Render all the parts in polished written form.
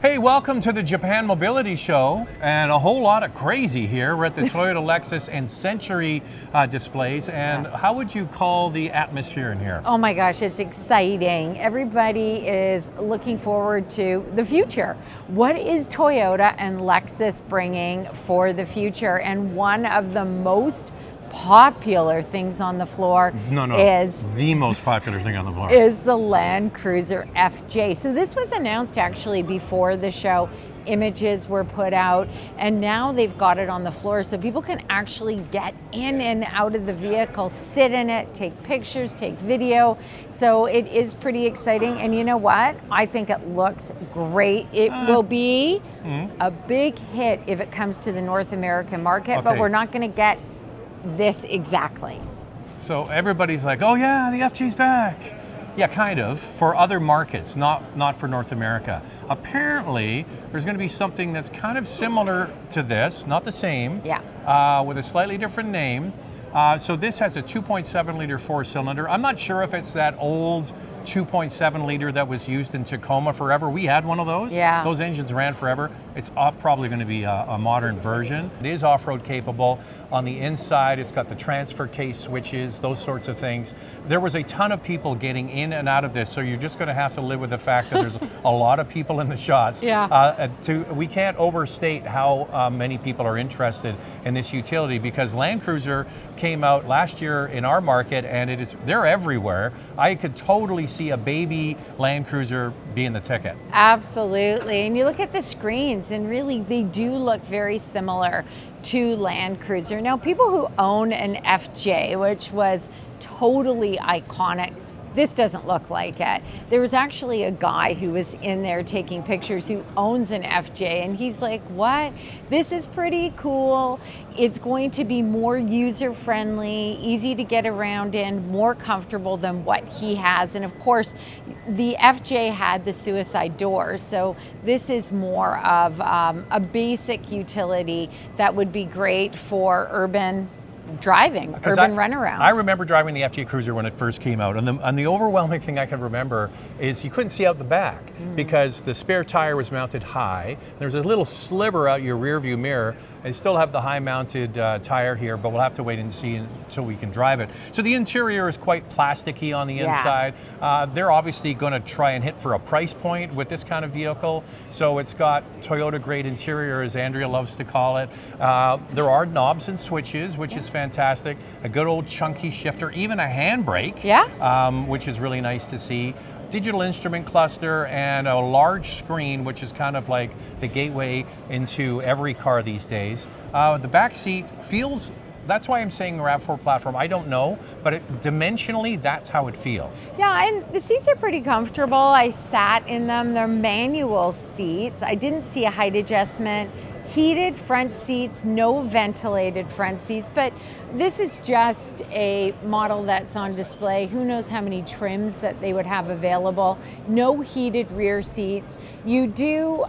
Hey, welcome to the Japan Mobility Show, and a whole lot of crazy here. We're at the Toyota, Lexus, and Century displays, and how would you call the atmosphere in here? Oh my gosh, it's exciting. Everybody is looking forward to the future. What is Toyota and Lexus bringing for the future? And one of the most popular things on the floor is the most popular thing on the floor is the Land Cruiser FJ. So this was announced actually before the show. Images were put out, and now they've got it on the floor so people can actually get in and out of the vehicle, sit in it, take pictures, take video. So it is pretty exciting, and you know what? I think it looks great. It will be a big hit if it comes to the North American market, but we're not going to get this exactly. So everybody's like, oh yeah, the FJ's back. Yeah, kind of, for other markets, not for North America. Apparently, there's going to be something that's kind of similar to this, not the same, with a slightly different name. So this has a 2.7 liter four-cylinder. I'm not sure if it's that old 2.7 liter that was used in Tacoma forever. We had one of those. Yeah. Those engines ran forever. It's probably going to be a modern version. It is off-road capable. On the inside, it's got the transfer case switches, those sorts of things. There was a ton of people getting in and out of this, so you're just going to have to live with the fact that there's a lot of people in the shots. We can't overstate how many people are interested in this utility, because Land Cruiser came out last year in our market, and they're everywhere. I could totally see a baby Land Cruiser being the ticket. Absolutely, and you look at the screens, and really they do look very similar to Land Cruiser. Now, people who own an FJ, which was totally iconic, this doesn't look like it. There was actually a guy who was in there taking pictures who owns an FJ, and he's like, what? This is pretty cool. It's going to be more user-friendly, easy to get around in, more comfortable than what he has. And of course, the FJ had the suicide door, so this is more of a basic utility that would be great for urban driving, urban runaround. I remember driving the FJ Cruiser when it first came out, and the overwhelming thing I can remember is you couldn't see out the back because the spare tire was mounted high. There's a little sliver out your rear view mirror, and you still have the high mounted tire here, but we'll have to wait and see until we can drive it. So the interior is quite plasticky on the inside. They're obviously going to try and hit for a price point with this kind of vehicle. So it's got Toyota grade interior, as Andrea loves to call it. There are knobs and switches, which is fantastic. A good old chunky shifter, even a handbrake, which is really nice to see. Digital instrument cluster and a large screen, which is kind of like the gateway into every car these days. The back seat feels, that's why I'm saying RAV4 platform. I don't know, but dimensionally, that's how it feels. Yeah, and the seats are pretty comfortable. I sat in them. They're manual seats. I didn't see a height adjustment. Heated front seats, no ventilated front seats, but this is just a model that's on display. Who knows how many trims that they would have available. No heated rear seats. You do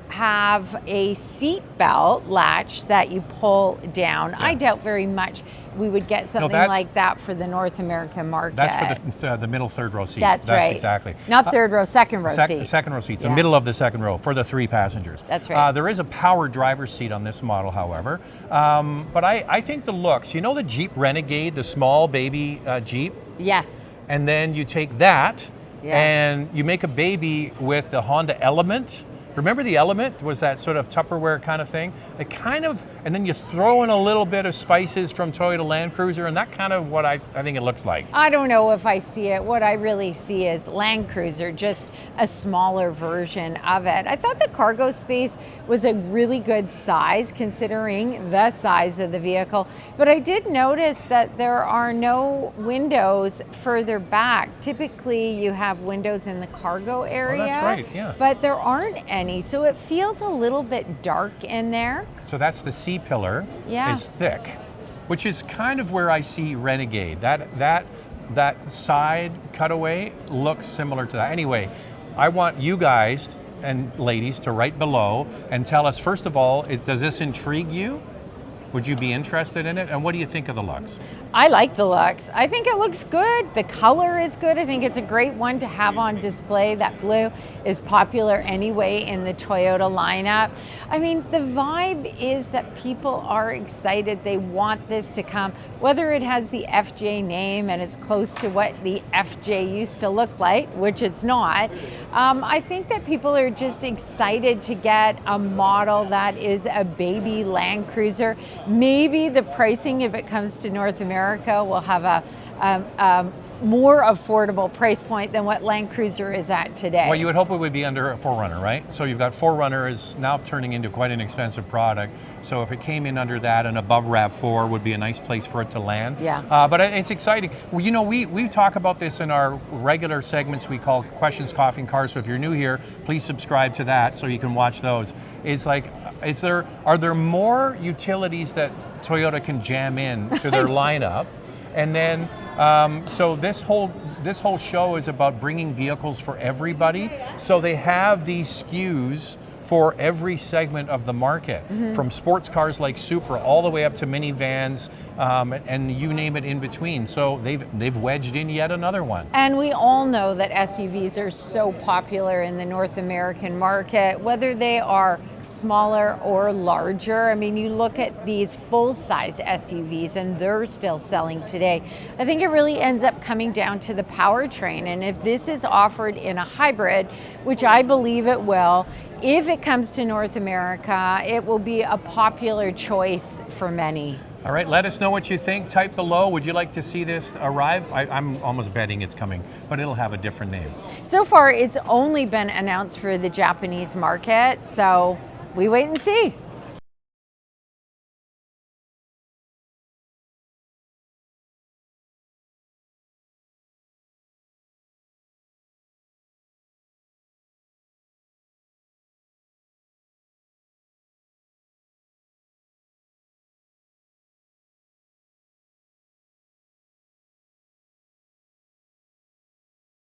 have a seat belt latch that you pull down. I doubt very much we would get something like that for the North American market. That's for the middle third row seat. That's right. Exactly. Not third row, second row seat. Second row seats, the middle of the second row for the 3 passengers. That's right. There is a power driver's seat on this model, however. But I think the looks, you know the Jeep Renegade, the small baby Jeep? Yes. And then you take that and you make a baby with the Honda Element. Remember the Element was that sort of Tupperware kind of thing? It kind of, and then you throw in a little bit of spices from Toyota Land Cruiser, and that kind of what I think it looks like. I don't know if I see it. What I really see is Land Cruiser, just a smaller version of it. I thought the cargo space was a really good size considering the size of the vehicle, but I did notice that there are no windows further back. Typically you have windows in the cargo area. Oh, that's right, yeah. But there aren't any. So it feels a little bit dark in there. So that's the C-pillar is thick, which is kind of where I see Renegade. That side cutaway looks similar to that. Anyway, I want you guys and ladies to write below and tell us, first of all, does this intrigue you? Would you be interested in it? And what do you think of the looks? I like the looks. I think it looks good. The color is good. I think it's a great one to have on display. That blue is popular anyway in the Toyota lineup. I mean, the vibe is that people are excited. They want this to come. Whether it has the FJ name and it's close to what the FJ used to look like, which it's not, I think that people are just excited to get a model that is a baby Land Cruiser. Maybe the pricing, if it comes to North America, will have a more affordable price point than what Land Cruiser is at today. Well, you would hope it would be under a 4Runner, right? So you've got 4Runner is now turning into quite an expensive product. So if it came in under that and above RAV4 would be a nice place for it to land. Yeah. But it's exciting. Well, you know, we talk about this in our regular segments we call Questions, Coffee, and Cars. So if you're new here, please subscribe to that so you can watch those. It's like, are there more utilities that Toyota can jam in to their lineup? And then, so this whole show is about bringing vehicles for everybody. So they have these SKUs for every segment of the market, from sports cars like Supra all the way up to minivans, and you name it in between. So they've wedged in yet another one. And we all know that SUVs are so popular in the North American market, whether they are smaller or larger. I mean, you look at these full-size SUVs and they're still selling today. I think it really ends up coming down to the powertrain. And if this is offered in a hybrid, which I believe it will, if it comes to North America, it will be a popular choice for many. All right, let us know what you think. Type below. Would you like to see this arrive? I'm almost betting it's coming, but it'll have a different name. So far, it's only been announced for the Japanese market, so we wait and see.